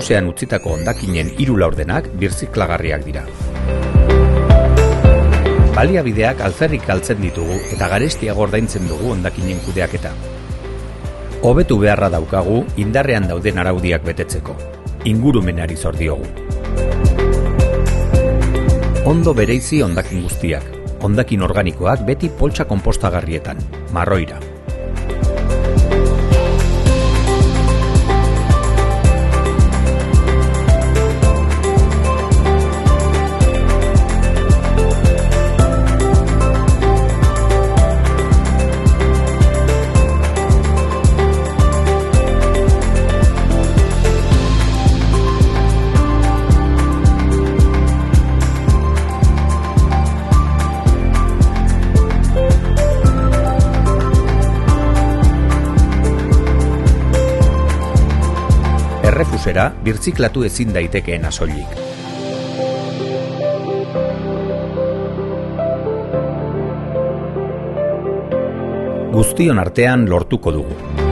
Errefusean utzitako hondakinen 3 laurdenak birziklagarriak dira. Baliabideak alferrik galtzen ditugu eta garestiago ordaintzen dugu hondakinen kudeaketa. Hobetu beharra daukagu indarrean dauden araudiak betetzeko. Ingurumenari zor diogu. Ondo bereizi hondakin guztiak. Hondakin organikoak beti poltsa konpostagarrietan, marroira. Errefusera birziklatu ezin daitekeena soilik. Guztion artean lortuko dugu.